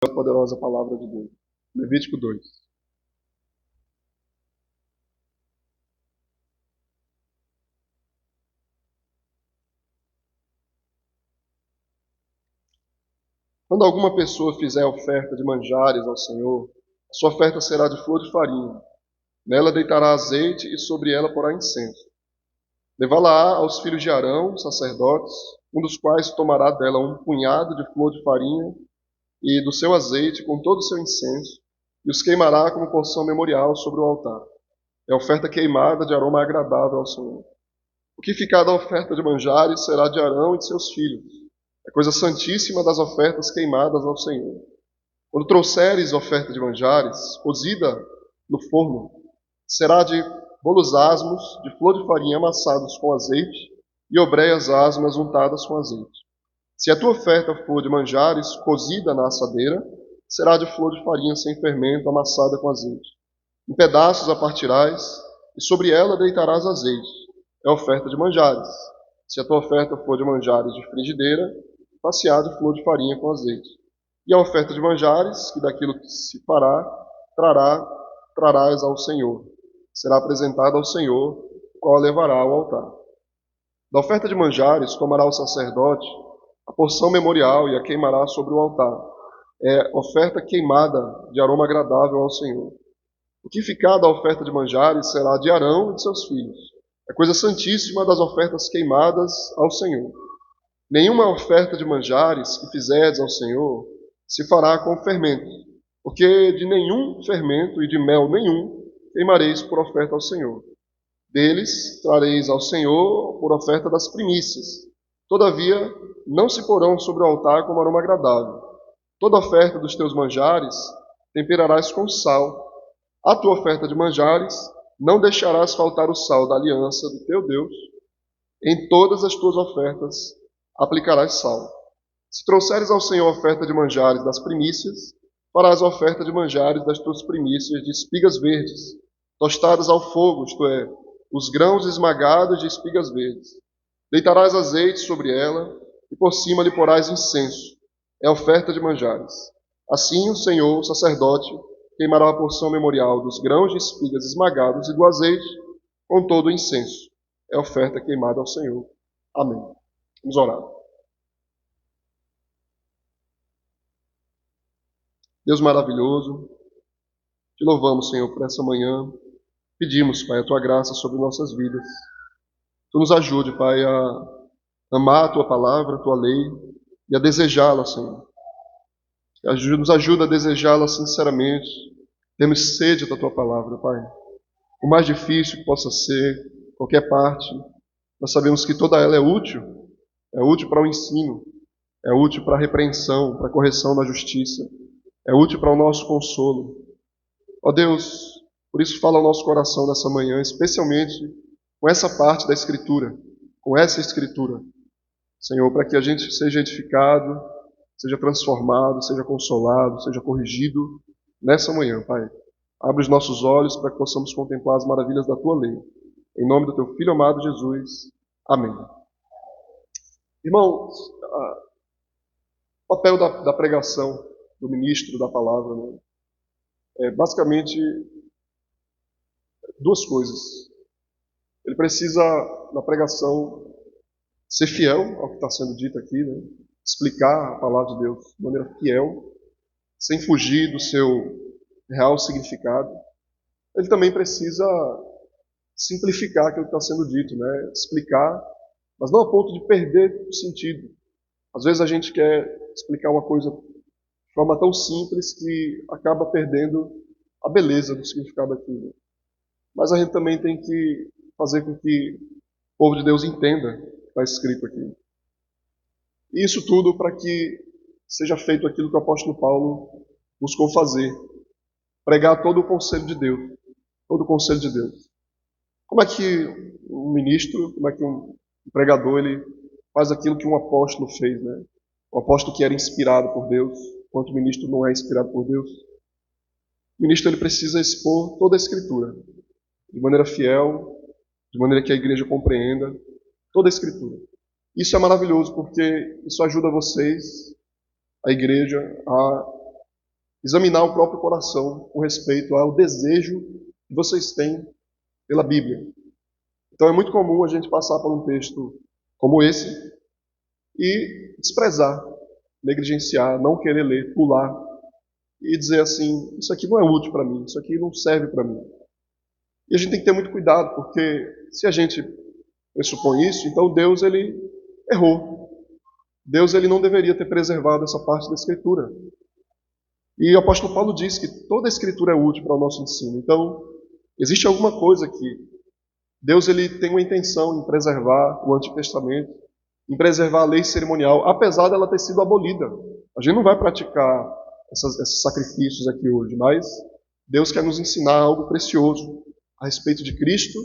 a poderosa palavra de Deus. Levítico 2. Quando alguma pessoa fizer oferta de manjares ao Senhor, a sua oferta será de flor de farinha. Nela deitará azeite e sobre ela porá incenso. Levá-la-á aos filhos de Arão, sacerdotes, um dos quais tomará dela um punhado de flor de farinha e do seu azeite com todo o seu incenso, e os queimará como porção memorial sobre o altar. É oferta queimada de aroma agradável ao Senhor. O que ficar da oferta de manjares será de Arão e de seus filhos. É coisa santíssima das ofertas queimadas ao Senhor. Quando trouxeres oferta de manjares, cozida no forno, será de bolos asmos, de flor de farinha amassados com azeite, e obreias asmas untadas com azeite. Se a tua oferta for de manjares, cozida na assadeira, será de flor de farinha sem fermento, amassada com azeite. Em pedaços a partirás, e sobre ela deitarás azeite. É oferta de manjares. Se a tua oferta for de manjares de frigideira, far-se-á de flor de farinha com azeite. E a oferta de manjares, que daquilo que se fará, trarás ao Senhor. Será apresentada ao Senhor, qual a levará ao altar. Da oferta de manjares, tomará o sacerdote a porção memorial e a queimará sobre o altar. É oferta queimada de aroma agradável ao Senhor. O que ficar da oferta de manjares será de Arão e de seus filhos. É coisa santíssima das ofertas queimadas ao Senhor. Nenhuma oferta de manjares que fizerdes ao Senhor se fará com fermento, porque de nenhum fermento e de mel nenhum queimareis por oferta ao Senhor. Deles trareis ao Senhor por oferta das primícias. Todavia, não se porão sobre o altar como aroma agradável. Toda oferta dos teus manjares temperarás com sal. A tua oferta de manjares não deixarás faltar o sal da aliança do teu Deus. Em todas as tuas ofertas aplicarás sal. Se trouxeres ao Senhor oferta de manjares das primícias, farás a oferta de manjares das tuas primícias de espigas verdes, tostadas ao fogo, isto é, os grãos esmagados de espigas verdes. Deitarás azeite sobre ela, e por cima lhe porás incenso. É oferta de manjares. Assim o Senhor, o sacerdote, queimará a porção memorial dos grãos de espigas esmagados e do azeite com todo o incenso. É oferta queimada ao Senhor. Amém. Vamos orar. Deus maravilhoso, te louvamos, Senhor, por essa manhã. Pedimos, Pai, a tua graça sobre nossas vidas. Tu nos ajude, Pai, a amar a tua palavra, a tua lei e a desejá-la, Senhor. Nos ajuda a desejá-la sinceramente. Temos sede da tua palavra, Pai. Por mais difícil que possa ser, qualquer parte, nós sabemos que toda ela é útil. É útil para o ensino, é útil para a repreensão, para a correção da justiça, é útil para o nosso consolo. Ó Deus, por isso fala ao nosso coração nessa manhã, especialmente com essa parte da Escritura, com essa Escritura, Senhor, para que a gente seja edificado, seja transformado, seja consolado, seja corrigido nessa manhã, Pai. Abre os nossos olhos para que possamos contemplar as maravilhas da Tua lei. Em nome do Teu Filho amado Jesus. Amém. Irmãos, o papel da pregação, do ministro da palavra, né, é basicamente duas coisas. Ele precisa, na pregação, ser fiel ao que está sendo dito aqui, né, explicar a palavra de Deus de maneira fiel, sem fugir do seu real significado. Ele também precisa simplificar aquilo que está sendo dito, né, explicar, mas não a ponto de perder o sentido. Às vezes a gente quer explicar uma coisa de forma tão simples que acaba perdendo a beleza do significado daquilo. Mas a gente também tem que fazer com que o povo de Deus entenda o que está escrito aqui. E isso tudo para que seja feito aquilo que o apóstolo Paulo buscou fazer. Pregar todo o conselho de Deus. Todo o conselho de Deus. Como é que um ministro, como é que um pregador, ele faz aquilo que um apóstolo fez, né? O apóstolo que era inspirado por Deus, enquanto o ministro não é inspirado por Deus. O ministro ele precisa expor toda a Escritura, de maneira fiel, de maneira que a igreja compreenda toda a Escritura. Isso é maravilhoso, porque isso ajuda vocês, a igreja, a examinar o próprio coração com respeito ao desejo que vocês têm pela Bíblia. Então é muito comum a gente passar por um texto como esse e desprezar, negligenciar, não querer ler, pular e dizer assim, isso aqui não é útil para mim, isso aqui não serve para mim. E a gente tem que ter muito cuidado, porque se a gente pressupõe isso, então Deus ele errou. Deus ele não deveria ter preservado essa parte da Escritura. E o apóstolo Paulo diz que toda a Escritura é útil para o nosso ensino. Então, existe alguma coisa que Deus ele tem uma intenção em preservar o Antigo Testamento, em preservar a lei cerimonial, apesar dela ter sido abolida. A gente não vai praticar esses sacrifícios aqui hoje, mas Deus quer nos ensinar algo precioso a respeito de Cristo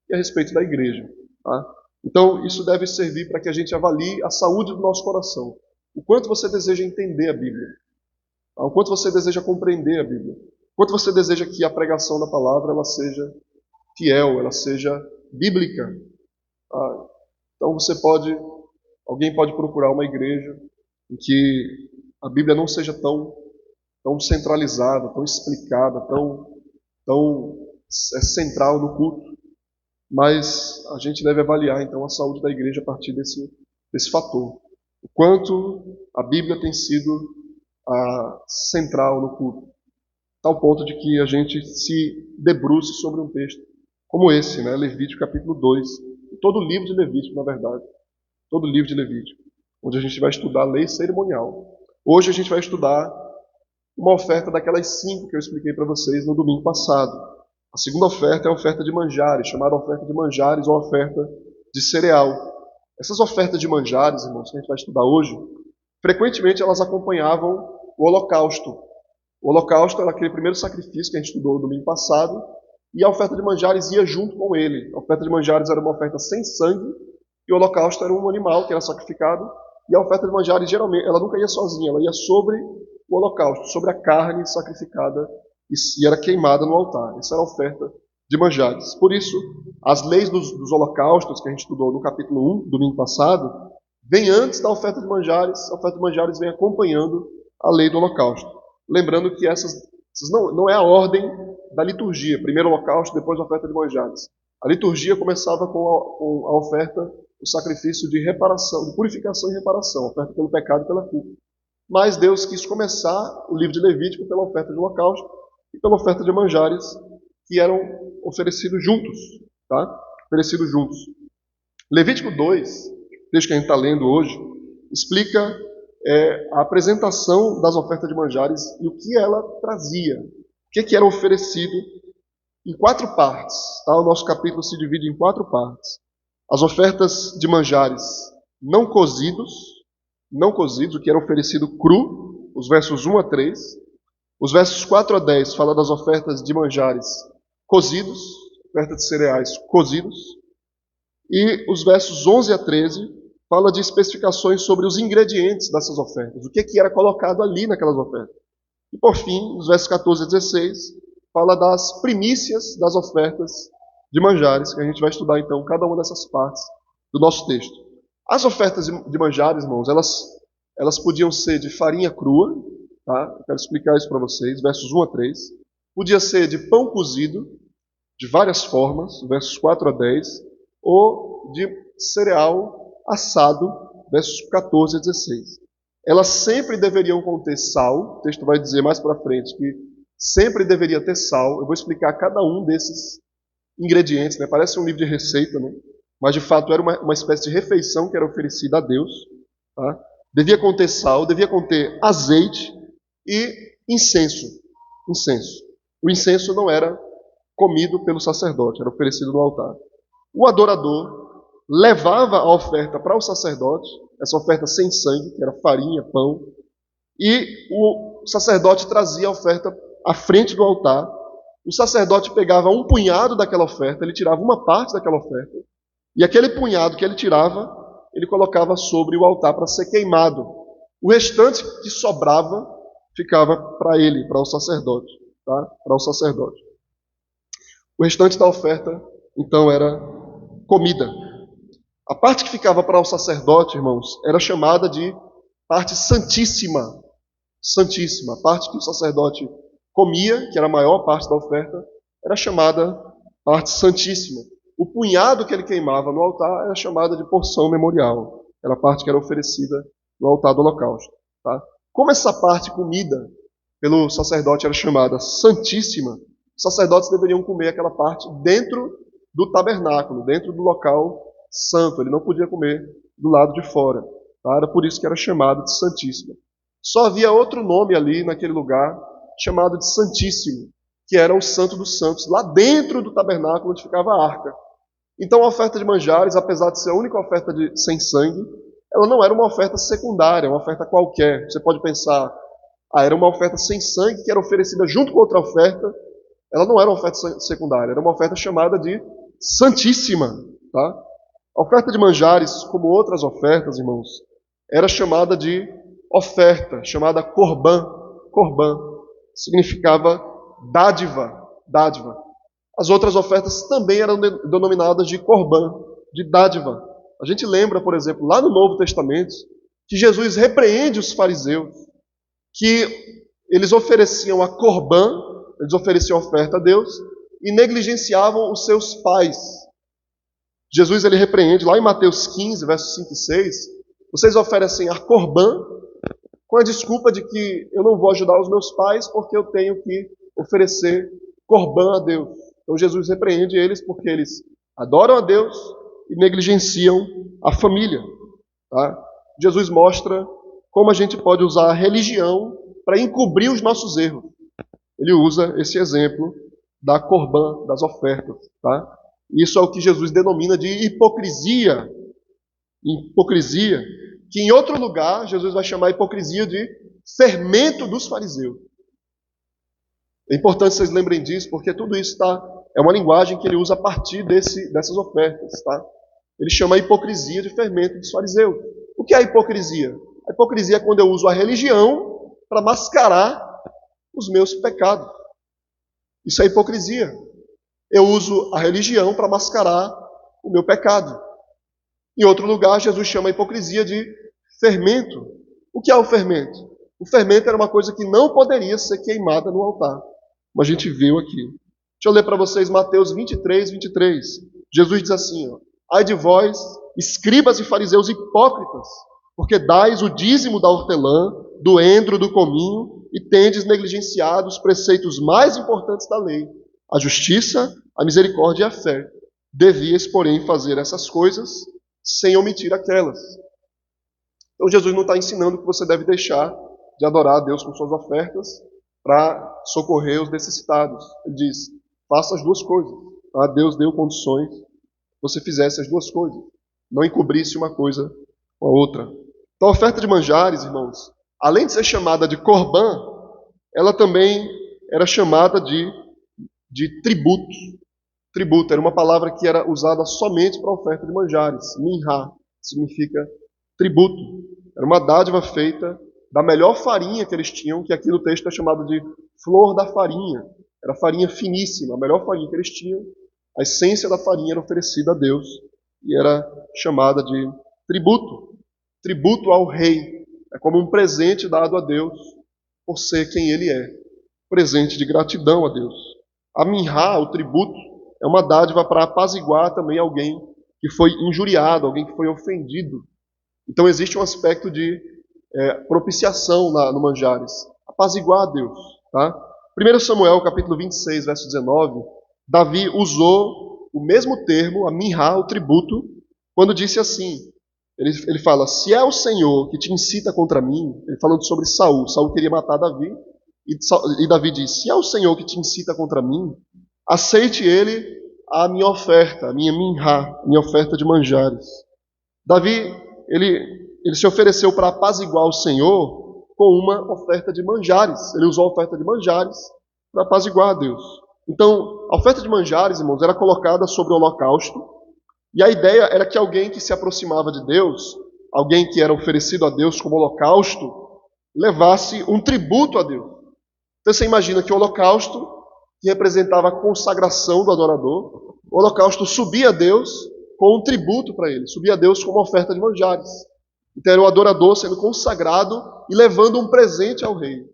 e a respeito da igreja. Tá? Então, isso deve servir para que a gente avalie a saúde do nosso coração. O quanto você deseja entender a Bíblia. Tá? O quanto você deseja compreender a Bíblia. O quanto você deseja que a pregação da palavra ela seja fiel, ela seja bíblica. Tá? Então, alguém pode procurar uma igreja em que a Bíblia não seja tão centralizada, tão explicada, tão central no culto. Mas a gente deve avaliar, então, a saúde da igreja a partir desse fator. O quanto a Bíblia tem sido central no culto. Tal ponto de que a gente se debruce sobre um texto como esse, né? Levítico capítulo 2. Todo o livro de Levítico, na verdade. Todo o livro de Levítico. Onde a gente vai estudar a lei cerimonial. Hoje a gente vai estudar uma oferta daquelas 5 que eu expliquei para vocês no domingo passado. A segunda oferta é a oferta de manjares, chamada oferta de manjares ou oferta de cereal. Essas ofertas de manjares, irmãos, que a gente vai estudar hoje, frequentemente elas acompanhavam o holocausto. O holocausto era aquele primeiro sacrifício que a gente estudou no domingo passado, e a oferta de manjares ia junto com ele. A oferta de manjares era uma oferta sem sangue, e o holocausto era um animal que era sacrificado, e a oferta de manjares, geralmente, ela nunca ia sozinha, ela ia sobre o holocausto, sobre a carne sacrificada e era queimada no altar. Essa era a oferta de manjares. Por isso, as leis dos holocaustos que a gente estudou no capítulo 1, domingo passado, vem antes da oferta de manjares. A oferta de manjares vem acompanhando a lei do holocausto. Lembrando que essas não é a ordem da liturgia. Primeiro o holocausto, depois a oferta de manjares. A liturgia começava com a oferta, o sacrifício de reparação, de purificação e reparação, a oferta pelo pecado e pela culpa. Mas Deus quis começar o livro de Levítico pela oferta de holocausto e pela oferta de manjares, que eram oferecidos juntos. Tá? Oferecidos juntos. Levítico 2, o texto que a gente está lendo hoje, explica a apresentação das ofertas de manjares e o que ela trazia. O que era oferecido em 4 partes. Tá? O nosso capítulo se divide em 4 partes. As ofertas de manjares não cozidos, o que era oferecido cru, os versos 1 a 3. Os versos 4 a 10 fala das ofertas de manjares cozidos, oferta de cereais cozidos. E os versos 11 a 13 fala de especificações sobre os ingredientes dessas ofertas, o que era colocado ali naquelas ofertas. E por fim, os versos 14 a 16 fala das primícias das ofertas de manjares, que a gente vai estudar então cada uma dessas partes do nosso texto. As ofertas de manjares, irmãos, elas podiam ser de farinha crua, tá? Eu quero explicar isso para vocês, versos 1 a 3. Podia ser de pão cozido, de várias formas, versos 4 a 10, ou de cereal assado, versos 14 a 16. Elas sempre deveriam conter sal, o texto vai dizer mais para frente que sempre deveria ter sal. Eu vou explicar cada um desses ingredientes, né? Parece um livro de receita, né? Mas de fato era uma espécie de refeição que era oferecida a Deus. Tá? Devia conter sal, devia conter azeite e incenso. O incenso não era comido pelo sacerdote, era oferecido no altar. O adorador levava a oferta para o sacerdote, essa oferta sem sangue, que era farinha, pão, e o sacerdote trazia a oferta à frente do altar. O sacerdote pegava um punhado daquela oferta, ele tirava uma parte daquela oferta, e aquele punhado que ele tirava, ele colocava sobre o altar para ser queimado. O restante que sobrava ficava para ele, para o sacerdote. Tá? Para o sacerdote. O restante da oferta, então, era comida. A parte que ficava para o sacerdote, irmãos, era chamada de parte santíssima. santíssima. A parte que o sacerdote comia, que era a maior parte da oferta, era chamada parte santíssima. O punhado que ele queimava no altar era chamada de porção memorial. Era a parte que era oferecida no altar do holocausto. Tá? Como essa parte comida pelo sacerdote era chamada santíssima, os sacerdotes deveriam comer aquela parte dentro do tabernáculo, dentro do local santo. Ele não podia comer do lado de fora. Tá? Era por isso que era chamado de santíssima. Só havia outro nome ali naquele lugar, chamado de santíssimo, que era o santo dos santos, lá dentro do tabernáculo onde ficava a arca. Então a oferta de manjares, apesar de ser a única oferta sem sangue, ela não era uma oferta secundária, uma oferta qualquer. Você pode pensar, era uma oferta sem sangue que era oferecida junto com outra oferta. Ela não era uma oferta secundária, era uma oferta chamada de santíssima. Tá? A oferta de manjares, como outras ofertas, irmãos, era chamada de oferta, chamada corban. Corban significava dádiva, dádiva. As outras ofertas também eram denominadas de corban, de dádiva. A gente lembra, por exemplo, lá no Novo Testamento, que Jesus repreende os fariseus, que eles ofereciam a corban, eles ofereciam oferta a Deus, e negligenciavam os seus pais. Jesus ele repreende, lá em Mateus 15, versos 5 e 6, vocês oferecem a corban com a desculpa de que eu não vou ajudar os meus pais porque eu tenho que oferecer corban a Deus. Então Jesus repreende eles porque eles adoram a Deus e negligenciam a família. Tá? Jesus mostra como a gente pode usar a religião para encobrir os nossos erros. Ele usa esse exemplo da corban, das ofertas. Tá? Isso é o que Jesus denomina de hipocrisia. Hipocrisia, que em outro lugar Jesus vai chamar a hipocrisia de fermento dos fariseus. É importante vocês lembrem disso, porque tudo isso é uma linguagem que ele usa a partir dessas ofertas. Tá? Ele chama a hipocrisia de fermento dos fariseus. O que é a hipocrisia? A hipocrisia é quando eu uso a religião para mascarar os meus pecados. Isso é hipocrisia. Eu uso a religião para mascarar o meu pecado. Em outro lugar, Jesus chama a hipocrisia de fermento. O que é o fermento? O fermento era uma coisa que não poderia ser queimada no altar. Como a gente viu aqui. Deixa eu ler para vocês Mateus 23, 23. Jesus diz assim, ó, ai de vós, escribas e fariseus hipócritas, porque dais o dízimo da hortelã, do endro, do cominho, e tendes negligenciado os preceitos mais importantes da lei, a justiça, a misericórdia e a fé. Devias, porém, fazer essas coisas sem omitir aquelas. Então Jesus não está ensinando que você deve deixar de adorar a Deus com suas ofertas para socorrer os necessitados. Ele diz, faça as duas coisas. Tá? Deus deu condições que você fizesse as duas coisas. Não encobrisse uma coisa com a outra. Então a oferta de manjares, irmãos, além de ser chamada de corban, ela também era chamada de tributo. Tributo era uma palavra que era usada somente para a oferta de manjares. Minhá significa tributo. Era uma dádiva feita da melhor farinha que eles tinham, que aqui no texto é chamado de flor da farinha. Era farinha finíssima, a melhor farinha que eles tinham. A essência da farinha era oferecida a Deus e era chamada de tributo. Tributo ao rei. É como um presente dado a Deus por ser quem ele é. Presente de gratidão a Deus. A minhá, o tributo, é uma dádiva para apaziguar também alguém que foi injuriado, alguém que foi ofendido. Então existe um aspecto de propiciação no manjares. Apaziguar a Deus. Tá? 1 Samuel, capítulo 26, verso 19, Davi usou o mesmo termo, a minhá, o tributo, quando disse assim. Ele fala, se é o Senhor que te incita contra mim, ele falando sobre Saul. Saul queria matar Davi, e Davi diz, se é o Senhor que te incita contra mim, aceite ele a minha oferta, a minha minhá, minha oferta de manjares. Davi, ele se ofereceu para apaziguar o Senhor com uma oferta de manjares. Ele usou a oferta de manjares para apaziguar a Deus. Então, a oferta de manjares, irmãos, era colocada sobre o holocausto, e a ideia era que alguém que se aproximava de Deus, alguém que era oferecido a Deus como holocausto, levasse um tributo a Deus. Então você imagina que o holocausto, que representava a consagração do adorador, o holocausto subia a Deus com um tributo para ele, subia a Deus com uma oferta de manjares. Então era o adorador sendo consagrado e levando um presente ao rei.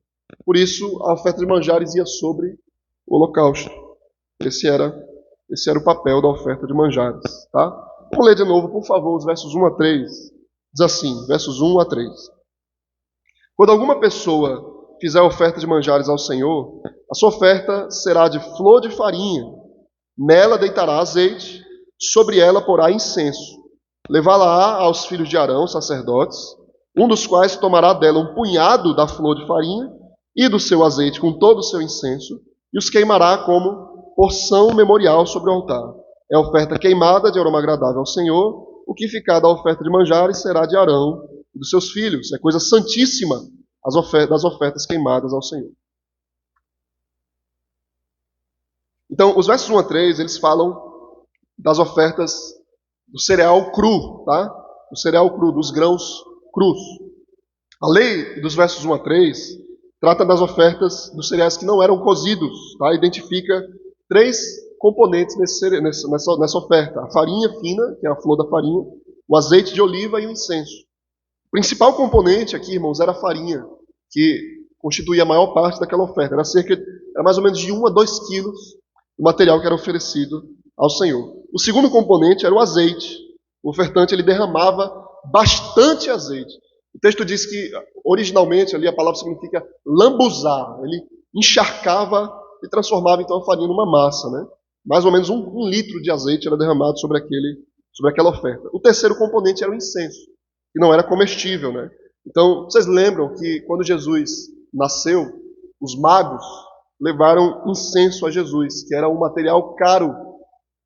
Por isso a oferta de manjares ia sobre o holocausto. Esse era o papel da oferta de manjares. Tá? Vamos ler de novo, por favor, os versos 1 a 3. Diz assim, versos 1 a 3. Quando alguma pessoa fizer oferta de manjares ao Senhor, a sua oferta será de flor de farinha. Nela deitará azeite, sobre ela porá incenso. Levá-la aos filhos de Arão, sacerdotes, um dos quais tomará dela um punhado da flor de farinha e do seu azeite com todo o seu incenso, e os queimará como porção memorial sobre o altar. É oferta queimada de aroma agradável ao Senhor. O que ficar da oferta de manjares será de Arão e dos seus filhos. É coisa santíssima das ofertas queimadas ao Senhor. Então, os versos 1 a 3, eles falam das ofertas do cereal cru, tá? Do cereal cru, dos grãos crus. A lei dos versos 1 a 3 trata das ofertas dos cereais que não eram cozidos, tá? Identifica 3 componentes nessa oferta. A farinha fina, que é a flor da farinha, o azeite de oliva e o incenso. O principal componente aqui, irmãos, era a farinha, que constituía a maior parte daquela oferta. Era mais ou menos de 1 a 2 quilos do material que era oferecido ao Senhor. O segundo componente era o azeite. O ofertante ele derramava bastante azeite. O texto diz que, originalmente, ali a palavra significa lambuzar. Ele encharcava e transformava então a farinha numa massa, né? Mais ou menos um litro de azeite era derramado sobre aquela oferta. O terceiro componente era o incenso, que não era comestível, né? Então, vocês lembram que quando Jesus nasceu, os magos levaram incenso a Jesus, que era um material caro,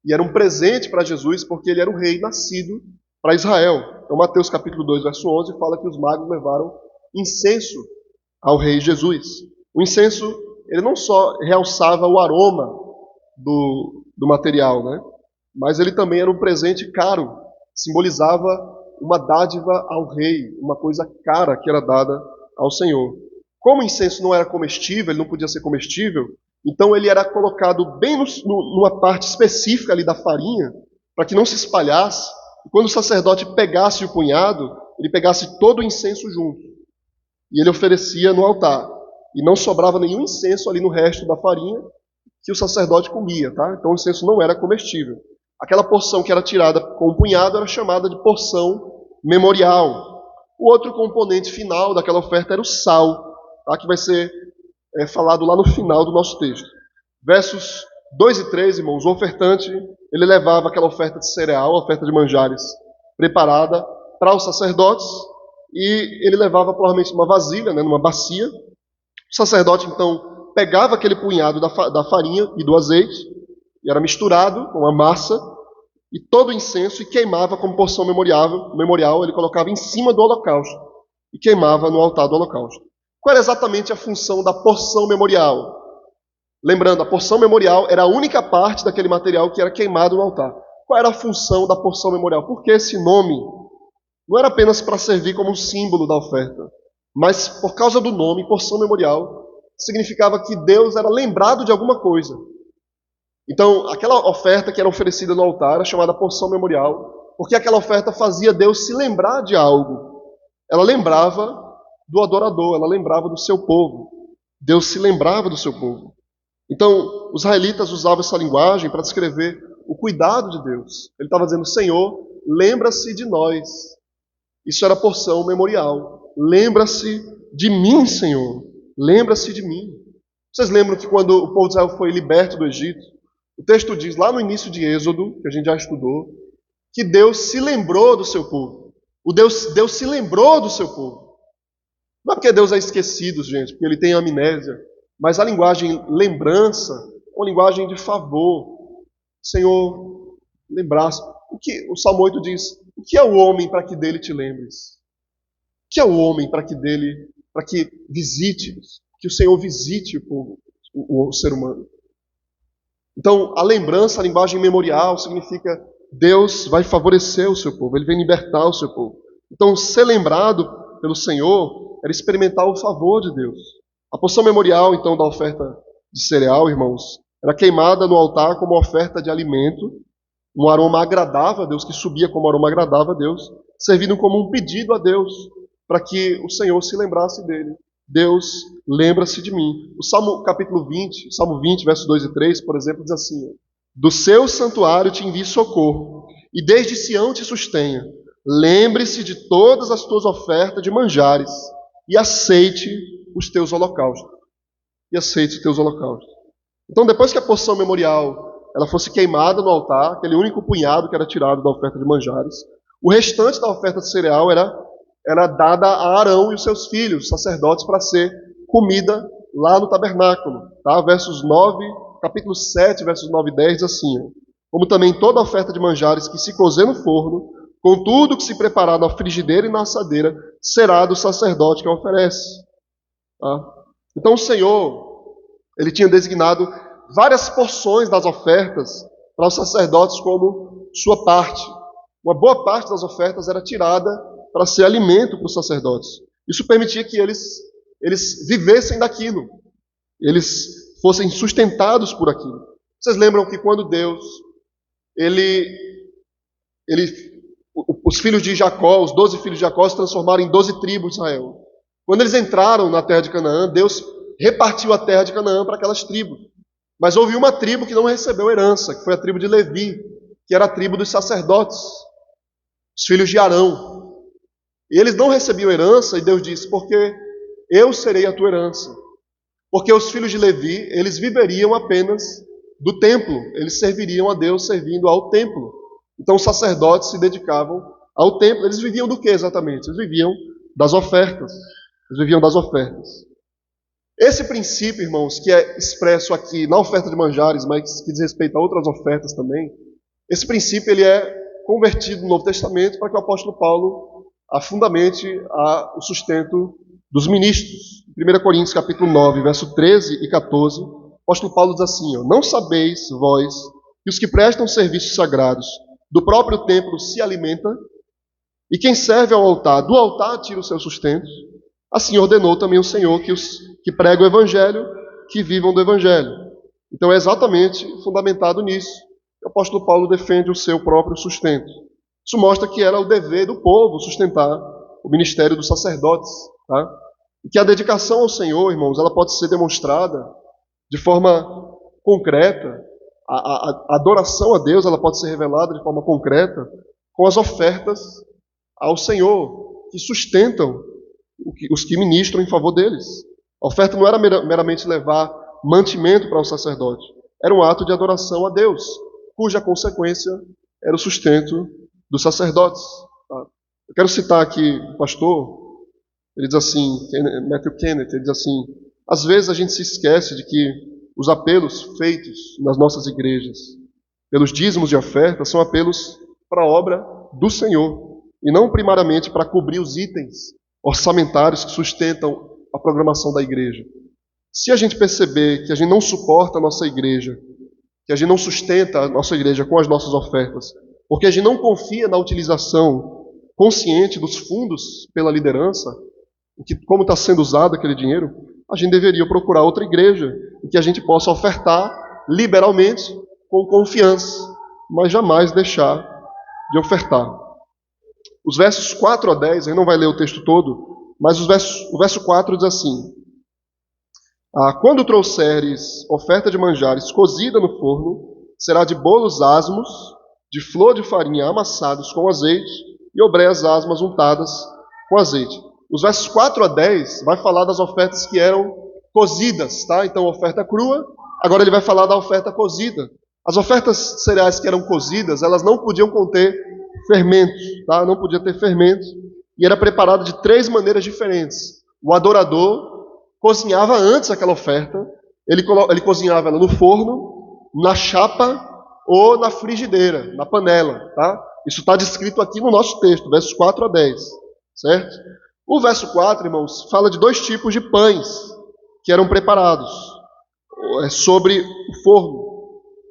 e era um presente para Jesus, porque ele era o rei nascido para Israel. Então, Mateus capítulo 2, verso 11, fala que os magos levaram incenso ao rei Jesus. O incenso, ele não só realçava o aroma do material, né? Mas ele também era um presente caro, simbolizava uma dádiva ao rei, uma coisa cara que era dada ao Senhor. Como o incenso não era comestível, ele não podia ser comestível, então ele era colocado bem numa parte específica ali da farinha, para que não se espalhasse, e quando o sacerdote pegasse o punhado, ele pegasse todo o incenso junto, e ele oferecia no altar, e não sobrava nenhum incenso ali no resto da farinha que o sacerdote comia, tá? Então o incenso não era comestível. Aquela porção que era tirada com o punhado era chamada de porção memorial. O outro componente final daquela oferta era o sal, tá? Que vai ser falado lá no final do nosso texto. Versos 2 e 3, irmãos, o ofertante, ele levava aquela oferta de cereal, a oferta de manjares, preparada para os sacerdotes, e ele levava provavelmente numa vasilha, né, numa bacia. O sacerdote, então, pegava aquele punhado da farinha e do azeite, e era misturado com a massa, e todo o incenso, e queimava como porção memorial, ele colocava em cima do holocausto, e queimava no altar do holocausto. Qual era exatamente a função da porção memorial? Lembrando, a porção memorial era a única parte daquele material que era queimado no altar. Qual era a função da porção memorial? Por que esse nome? Não era apenas para servir como um símbolo da oferta, mas por causa do nome, porção memorial, significava que Deus era lembrado de alguma coisa. Então, aquela oferta que era oferecida no altar era chamada porção memorial, porque aquela oferta fazia Deus se lembrar de algo. Ela lembrava do adorador, ela lembrava do seu povo. Deus se lembrava do seu povo. Então, os israelitas usavam essa linguagem para descrever o cuidado de Deus. Ele estava dizendo, Senhor, lembra-se de nós. Isso era porção memorial. Lembra-se de mim, Senhor. Lembra-se de mim. Vocês lembram que quando o povo de Israel foi liberto do Egito, o texto diz, lá no início de Êxodo, que a gente já estudou, que Deus se lembrou do seu povo. Deus se lembrou do seu povo. Não é porque Deus é esquecido, gente, porque ele tem amnésia, mas a linguagem lembrança, uma linguagem de favor. Senhor, lembrasse. O que o Salmo 8 diz, o que é o homem para que dele te lembres? O que é o homem para que visite, que o Senhor visite o povo, o ser humano? Então, a lembrança, a linguagem memorial, significa Deus vai favorecer o seu povo, ele vem libertar o seu povo. Então, ser lembrado pelo Senhor era experimentar o favor de Deus. A porção memorial, então, da oferta de cereal, irmãos, era queimada no altar como oferta de alimento, um aroma agradável a Deus, que subia como aroma agradável a Deus, servindo como um pedido a Deus, para que o Senhor se lembrasse dele. Deus, lembra-se de mim. O Salmo capítulo 20, Salmo 20, versos 2 e 3, por exemplo, diz assim: do seu santuário te envie socorro, e desde Sião te sustenha. Lembre-se de todas as tuas ofertas de manjares, e aceite os teus holocaustos. E aceite os teus holocaustos. Então, depois que a porção memorial ela fosse queimada no altar, aquele único punhado que era tirado da oferta de manjares, o restante da oferta de cereal era dada a Arão e os seus filhos, sacerdotes, para ser comida lá no tabernáculo. Tá? Capítulo 7, versos 9 e 10, diz assim: como também toda oferta de manjares que se cozer no forno, com tudo que se preparar na frigideira e na assadeira, será do sacerdote que a oferece. Tá? Então o Senhor, ele tinha designado várias porções das ofertas para os sacerdotes como sua parte. Uma boa parte das ofertas era tirada para ser alimento para os sacerdotes. Isso permitia que eles vivessem daquilo, eles fossem sustentados por aquilo. Vocês lembram que quando Deus, os filhos de Jacó, os 12 filhos de Jacó, se transformaram em 12 tribos de Israel. Quando eles entraram na terra de Canaã, Deus repartiu a terra de Canaã para aquelas tribos. Mas houve uma tribo que não recebeu herança, que foi a tribo de Levi, que era a tribo dos sacerdotes, os filhos de Arão. E eles não recebiam herança, e Deus disse: porque eu serei a tua herança. Porque os filhos de Levi, eles viveriam apenas do templo, eles serviriam a Deus servindo ao templo. Então os sacerdotes se dedicavam ao templo. Eles viviam do que exatamente? Eles viviam das ofertas. Eles viviam das ofertas. Esse princípio, irmãos, que é expresso aqui na oferta de manjares, mas que diz respeito a outras ofertas também, esse princípio ele é convertido no Novo Testamento para que o apóstolo Paulo fundamente o sustento dos ministros. 1 Coríntios capítulo 9, verso 13 e 14, o apóstolo Paulo diz assim: não sabeis vós que os que prestam serviços sagrados do próprio templo se alimentam, e quem serve ao altar, do altar tira o seu sustento? Assim ordenou também o Senhor que os que pregam o evangelho, que vivam do evangelho. Então é exatamente fundamentado nisso que o apóstolo Paulo defende o seu próprio sustento. Isso mostra que era o dever do povo sustentar o ministério dos sacerdotes, tá? E que a dedicação ao Senhor, irmãos, ela pode ser demonstrada de forma concreta. A adoração a Deus, ela pode ser revelada de forma concreta com as ofertas ao Senhor, que sustentam os que ministram em favor deles. A oferta não era meramente levar mantimento para o sacerdote, era um ato de adoração a Deus, cuja consequência era o sustento dos sacerdotes. Tá? Eu quero citar aqui o pastor, ele diz assim, Matthew Kenneth, ele diz assim: às vezes a gente se esquece de que os apelos feitos nas nossas igrejas pelos dízimos de oferta são apelos para a obra do Senhor, e não primariamente para cobrir os itens orçamentários que sustentam a programação da igreja. Se a gente perceber que a gente não suporta a nossa igreja, que a gente não sustenta a nossa igreja com as nossas ofertas, porque a gente não confia na utilização consciente dos fundos pela liderança, como está sendo usado aquele dinheiro, a gente deveria procurar outra igreja em que a gente possa ofertar liberalmente, com confiança, mas jamais deixar de ofertar. Os versos 4 a 10, a gente não vai ler o texto todo, mas o verso 4 diz assim: quando trouxeres oferta de manjares cozida no forno, será de bolos asmos, de flor de farinha amassados com azeite, e obreias asmas untadas com azeite. Os versos 4 a 10 vai falar das ofertas que eram cozidas, tá? Então, oferta crua, agora ele vai falar da oferta cozida. As ofertas cereais que eram cozidas, elas não podiam conter fermentos, tá? Não podia ter fermentos, e era preparada de 3 maneiras diferentes. O adorador cozinhava antes aquela oferta, ele cozinhava ela no forno, na chapa ou na frigideira, na panela, tá? Isso está descrito aqui no nosso texto, versos 4 a 10, certo? O verso 4, irmãos, fala de 2 tipos de pães que eram preparados sobre o forno.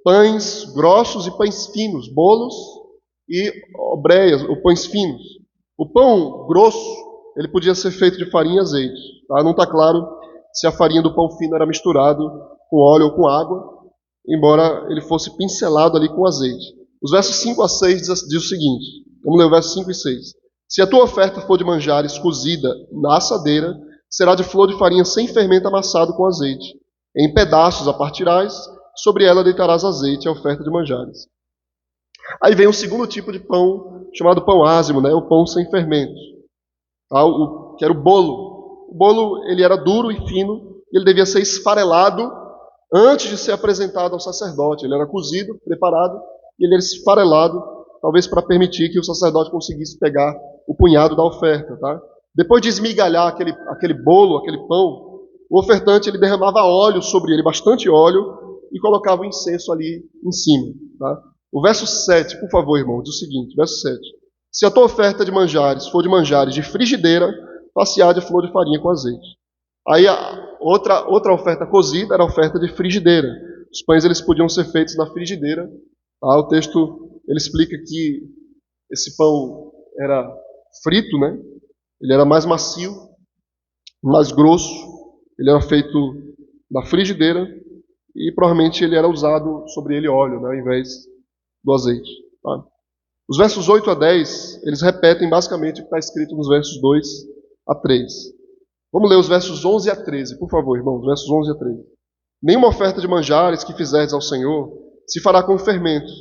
Pães grossos e pães finos, bolos e obreias, ou pães finos. O pão grosso, ele podia ser feito de farinha e azeite. Tá? Não está claro se a farinha do pão fino era misturado com óleo ou com água, embora ele fosse pincelado ali com azeite. Os versos 5 a 6 diz o seguinte, vamos ler o verso 5 e 6. Se a tua oferta for de manjares cozida na assadeira, será de flor de farinha sem fermento amassado com azeite. Em pedaços a partirás, sobre ela deitarás azeite, a oferta de manjares. Aí vem um segundo tipo de pão, chamado pão ázimo, né? O pão sem fermento, tá? Que era o bolo. O bolo ele era duro e fino, e ele devia ser esfarelado antes de ser apresentado ao sacerdote. Ele era cozido, preparado, e ele era esfarelado, talvez para permitir que o sacerdote conseguisse pegar o punhado da oferta. Tá? Depois de esmigalhar aquele bolo, aquele pão, o ofertante ele derramava óleo sobre ele, bastante óleo, e colocava o incenso ali em cima. Tá? O verso 7, por favor, irmão, diz o seguinte, verso 7. Se a tua oferta de manjares for de manjares de frigideira, passear de flor de farinha com azeite. Aí a outra oferta cozida era a oferta de frigideira. Os pães eles podiam ser feitos na frigideira. Tá? O texto ele explica que esse pão era frito, né? Ele era mais macio, mais grosso. Ele era feito na frigideira e provavelmente ele era usado sobre ele óleo, né? Ao invés do azeite. Tá? Os versos 8 a 10, eles repetem basicamente o que está escrito nos versos 2 a 3. Vamos ler os versos 11 a 13, por favor, irmãos, versos 11 a 13. Nenhuma oferta de manjares que fizerdes ao Senhor se fará com fermentos,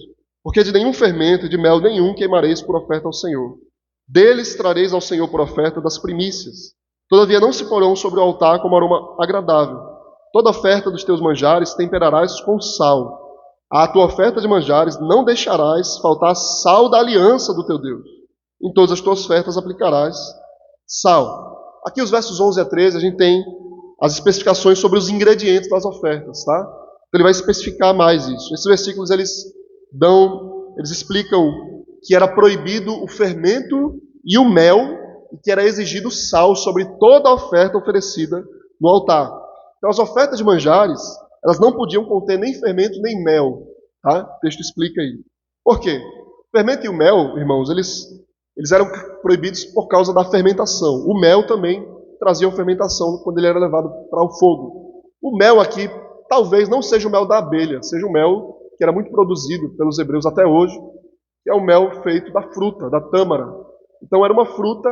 porque de nenhum fermento e de mel nenhum queimareis por oferta ao Senhor. Deles trareis ao Senhor por oferta das primícias. Todavia não se porão sobre o altar como aroma agradável. Toda oferta dos teus manjares temperarás com sal. À tua oferta de manjares não deixarás faltar sal da aliança do teu Deus. Em todas as tuas ofertas aplicarás sal. Aqui os versos 11 a 13 a gente tem as especificações sobre os ingredientes das ofertas, tá? Então ele vai especificar mais isso. Esses versículos eles explicam que era proibido o fermento e o mel e que era exigido sal sobre toda a oferta oferecida no altar. Então as ofertas de manjares elas não podiam conter nem fermento nem mel. Tá? O texto explica aí. Por quê? O fermento e o mel, irmãos, eles eram proibidos por causa da fermentação. O mel também trazia fermentação quando ele era levado para o fogo. O mel aqui talvez não seja o mel da abelha, seja o mel que era muito produzido pelos hebreus até hoje, que é o mel feito da fruta, da tâmara. Então era uma fruta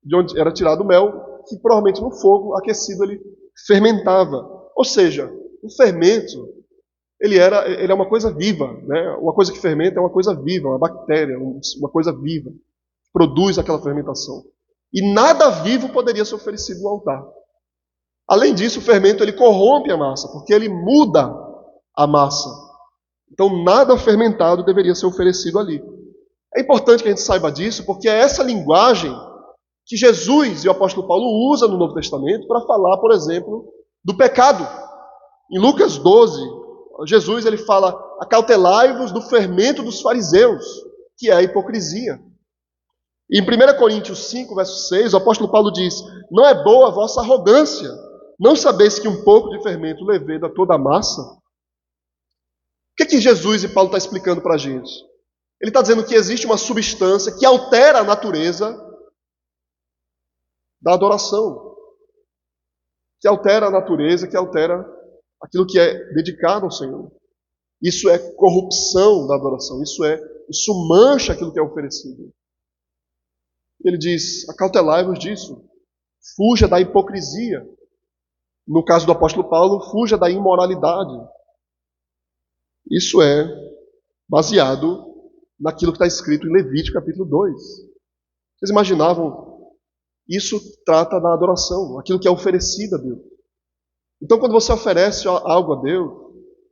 de onde era tirado o mel, que provavelmente no fogo aquecido ele fermentava. Ou seja, o fermento, ele é uma coisa viva, né? Uma coisa que fermenta é uma coisa viva, uma bactéria, uma coisa viva, que produz aquela fermentação. E nada vivo poderia ser oferecido no altar. Além disso, o fermento ele corrompe a massa, porque ele muda a massa. Então, nada fermentado deveria ser oferecido ali. É importante que a gente saiba disso, porque é essa linguagem que Jesus e o apóstolo Paulo usam no Novo Testamento para falar, por exemplo, do pecado. Em Lucas 12, Jesus ele fala: acautelai-vos do fermento dos fariseus, que é a hipocrisia. E em 1 Coríntios 5, verso 6, o apóstolo Paulo diz: não é boa a vossa arrogância, não sabeis que um pouco de fermento leveda toda a massa? O que Jesus e Paulo está explicando para a gente? Ele está dizendo que existe uma substância que altera a natureza da adoração, que altera a natureza, que altera aquilo que é dedicado ao Senhor. Isso é corrupção da adoração, isso mancha aquilo que é oferecido. Ele diz: acautelai-vos disso, fuja da hipocrisia. No caso do apóstolo Paulo, fuja da imoralidade. Isso é baseado naquilo que está escrito em Levítico capítulo 2. Vocês imaginavam? Isso trata da adoração, aquilo que é oferecido a Deus. Então, quando você oferece algo a Deus,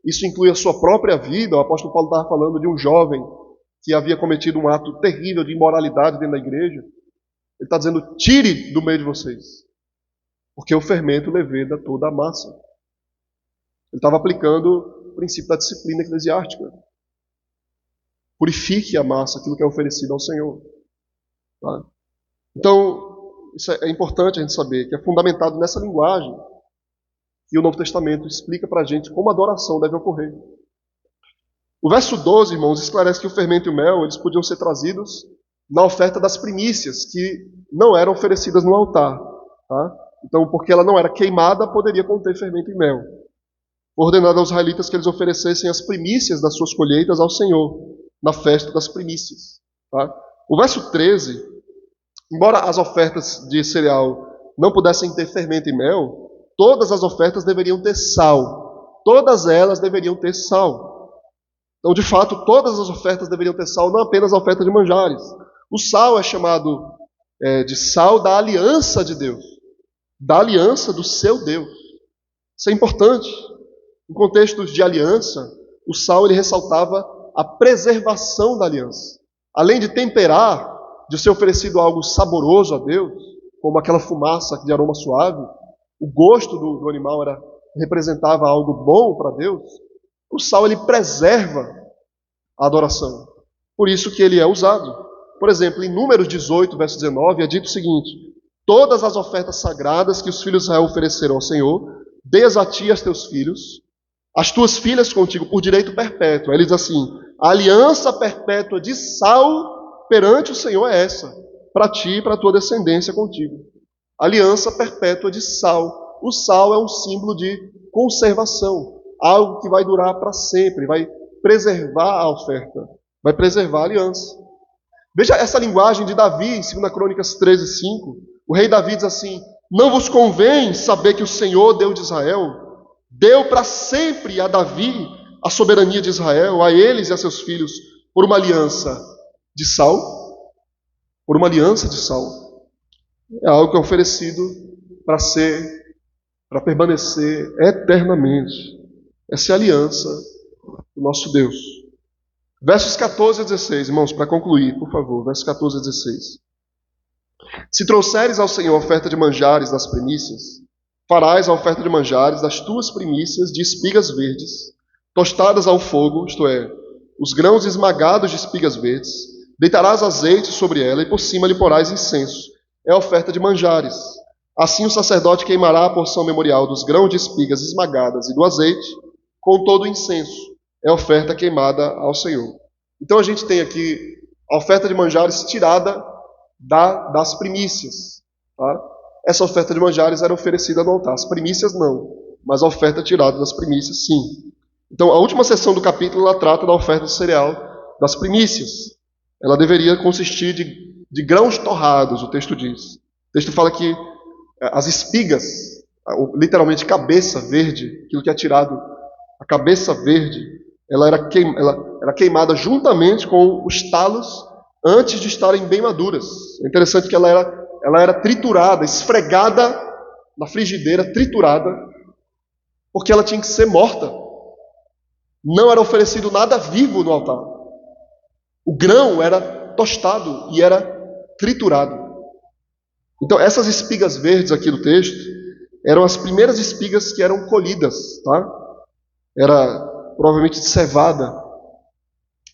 isso inclui a sua própria vida. O apóstolo Paulo estava falando de um jovem que havia cometido um ato terrível de imoralidade dentro da igreja. Ele está dizendo: tire do meio de vocês, porque o fermento leveda toda a massa. Ele estava aplicando o princípio da disciplina eclesiástica. Purifique a massa, aquilo que é oferecido ao Senhor. Tá? Então, isso é importante a gente saber, que é fundamentado nessa linguagem que o Novo Testamento explica para a gente como a adoração deve ocorrer. O verso 12, irmãos, esclarece que o fermento e o mel eles podiam ser trazidos na oferta das primícias, que não eram oferecidas no altar. Tá? Então, porque ela não era queimada, poderia conter fermento e mel. Foi ordenado aos israelitas que eles oferecessem as primícias das suas colheitas ao Senhor, na festa das primícias. Tá? O verso 13 Embora as ofertas de cereal não pudessem ter fermento e mel, todas as ofertas deveriam ter sal. Todas elas deveriam ter sal. Então, de fato, todas as ofertas deveriam ter sal, não apenas a oferta de manjares. O sal é chamado de sal da aliança de Deus, da aliança do seu Deus. Isso é importante. Em contextos de aliança, o sal ele ressaltava a preservação da aliança. Além de temperar, de ser oferecido algo saboroso a Deus, como aquela fumaça de aroma suave, o gosto do animal representava algo bom para Deus, o sal ele preserva a adoração. Por isso que ele é usado. Por exemplo, em Números 18, verso 19, é dito o seguinte: todas as ofertas sagradas que os filhos de Israel ofereceram ao Senhor, dês a ti e aos teus filhos, as tuas filhas contigo, por direito perpétuo. Aí ele diz assim: a aliança perpétua de sal perante o Senhor é essa, para ti e para a tua descendência contigo. Aliança perpétua de sal. O sal é um símbolo de conservação, algo que vai durar para sempre, vai preservar a oferta, vai preservar a aliança. Veja essa linguagem de Davi, em 2 Crônicas 13:5. O rei Davi diz assim: não vos convém saber que o Senhor, Deus de Israel, deu para sempre a Davi a soberania de Israel, a eles e a seus filhos, por uma aliança de sal? Por uma aliança de sal. É algo que é oferecido para permanecer eternamente. Essa é a aliança do nosso Deus. Versos 14 a 16, irmãos, para concluir, por favor, versos 14 a 16. Se trouxeres ao Senhor a oferta de manjares das primícias, farás a oferta de manjares das tuas primícias de espigas verdes, tostadas ao fogo, isto é, os grãos esmagados de espigas verdes, deitarás azeite sobre ela e por cima lhe porás incenso. É a oferta de manjares. Assim o sacerdote queimará a porção memorial dos grãos de espigas esmagadas e do azeite com todo o incenso. É a oferta queimada ao Senhor. Então a gente tem aqui a oferta de manjares tirada das primícias. Tá? Essa oferta de manjares era oferecida no altar. As primícias não, mas a oferta tirada das primícias sim. Então a última seção do capítulo ela trata da oferta de cereal das primícias. Ela deveria consistir de grãos torrados, o texto diz. O texto fala que as espigas, literalmente cabeça verde, aquilo que é tirado, a cabeça verde, ela era queimada juntamente com os talos antes de estarem bem maduras. É interessante que ela era triturada, esfregada na frigideira, triturada, porque ela tinha que ser morta. Não era oferecido nada vivo no altar. O grão era tostado e era triturado. Então essas espigas verdes aqui do texto eram as primeiras espigas que eram colhidas, tá? Era provavelmente de cevada,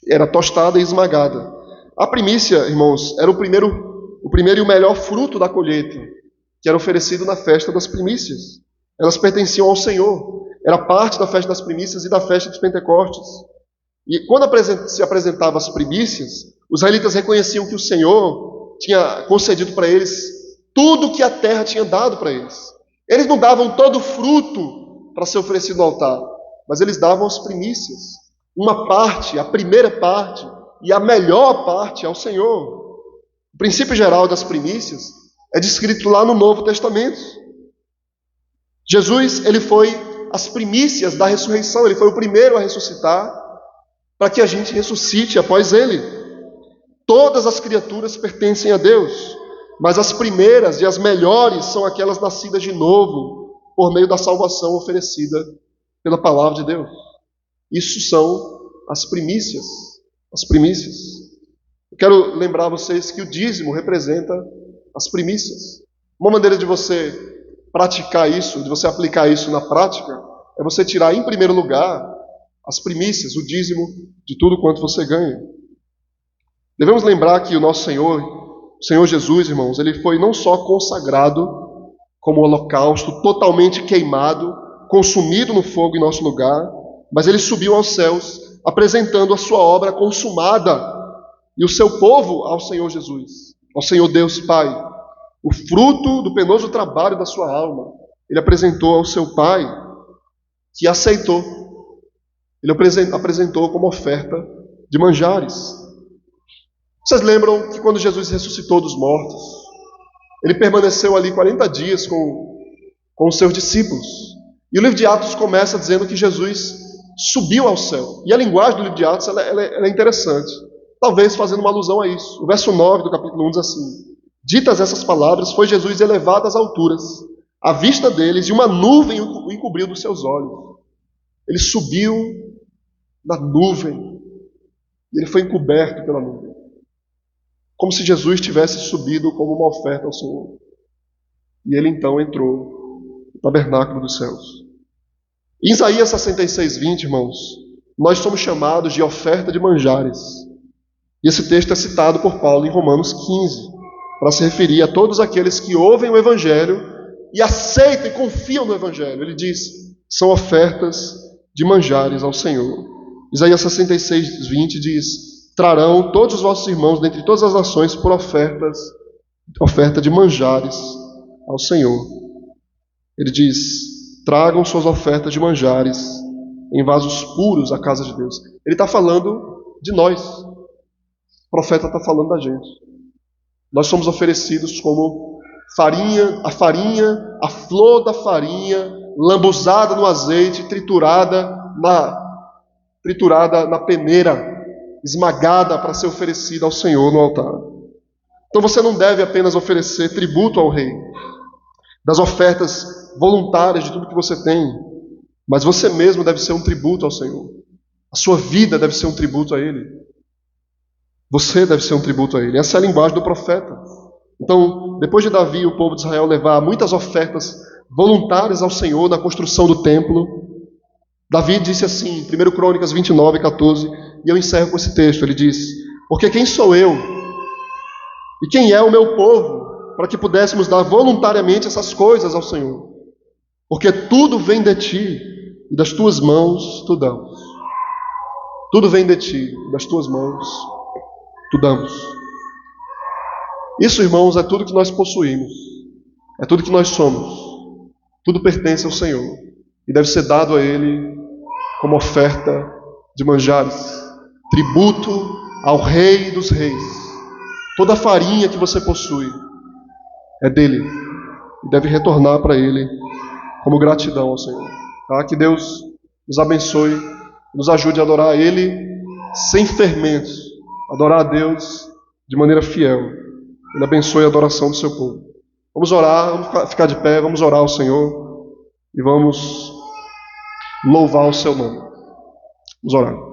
era tostada e esmagada. A primícia, irmãos, era o primeiro e o melhor fruto da colheita, que era oferecido na festa das primícias. Elas pertenciam ao Senhor, era parte da festa das primícias e da festa dos Pentecostes. E quando se apresentavam as primícias, os israelitas reconheciam que o Senhor tinha concedido para eles tudo que a terra tinha dado para eles. Eles não davam todo o fruto para ser oferecido no altar, mas eles davam as primícias. Uma parte, a primeira parte e a melhor parte ao Senhor. O princípio geral das primícias é descrito lá no Novo Testamento. Jesus, ele foi as primícias da ressurreição, ele foi o primeiro a ressuscitar, para que a gente ressuscite após ele. Todas as criaturas pertencem a Deus, mas as primeiras e as melhores são aquelas nascidas de novo, por meio da salvação oferecida pela palavra de Deus. Isso são as primícias. As primícias. Eu quero lembrar vocês que o dízimo representa as primícias. Uma maneira de você praticar isso, de você aplicar isso na prática, é você tirar em primeiro lugar as primícias, o dízimo de tudo quanto você ganha. Devemos lembrar que o nosso Senhor, o Senhor Jesus, irmãos, ele foi não só consagrado como holocausto, totalmente queimado, consumido no fogo em nosso lugar, mas ele subiu aos céus, apresentando a sua obra consumada e o seu povo ao Senhor Jesus, ao Senhor Deus Pai. O fruto do penoso trabalho da sua alma, ele apresentou ao seu Pai, que aceitou. Ele apresentou como oferta de manjares. Vocês lembram que quando Jesus ressuscitou dos mortos, Ele permaneceu ali 40 dias com os seus discípulos. E o livro de Atos começa dizendo que Jesus subiu ao céu. E a linguagem do livro de Atos ela é interessante, talvez fazendo uma alusão a isso. O verso 9 do capítulo 1 diz assim: ditas essas palavras, foi Jesus elevado às alturas, à vista deles, e uma nuvem o encobriu dos seus olhos. Ele subiu na nuvem, e ele foi encoberto pela nuvem, como se Jesus tivesse subido como uma oferta ao Senhor. E ele então entrou no tabernáculo dos céus. Em Isaías 66, 20, irmãos, nós somos chamados de oferta de manjares. E esse texto é citado por Paulo em Romanos 15, para se referir a todos aqueles que ouvem o Evangelho e aceitam e confiam no Evangelho. Ele diz, são ofertas de manjares ao Senhor. Isaías 66, 20 diz, trarão todos os vossos irmãos dentre todas as nações por oferta de manjares ao Senhor. Ele diz, tragam suas ofertas de manjares em vasos puros à casa de Deus. Ele está falando de nós. O profeta está falando da gente. Nós somos oferecidos como a farinha, a flor da farinha, lambuzada no azeite, triturada na peneira, esmagada para ser oferecida ao Senhor no altar. Então você não deve apenas oferecer tributo ao Rei, das ofertas voluntárias de tudo que você tem, mas você mesmo deve ser um tributo ao Senhor. A sua vida deve ser um tributo a Ele. Você deve ser um tributo a Ele. Essa é a linguagem do profeta. Então, depois de Davi e o povo de Israel levar muitas ofertas voluntárias ao Senhor na construção do templo, Davi disse assim, 1 Crônicas 29, 14, e eu encerro com esse texto. Ele diz, porque quem sou eu e quem é o meu povo para que pudéssemos dar voluntariamente essas coisas ao Senhor? Porque tudo vem de ti e das tuas mãos tu damos. Tudo vem de ti e das tuas mãos tu damos. Isso, irmãos, é tudo que nós possuímos. É tudo que nós somos. Tudo pertence ao Senhor e deve ser dado a Ele como oferta de manjares, tributo ao Rei dos Reis. Toda a farinha que você possui é dele e deve retornar para Ele como gratidão ao Senhor. Tá? Que Deus nos abençoe, nos ajude a adorar a Ele sem fermentos, adorar a Deus de maneira fiel. Ele abençoe a adoração do seu povo. Vamos orar, vamos ficar de pé, vamos orar ao Senhor e vamos louvar o seu nome. Vamos orar.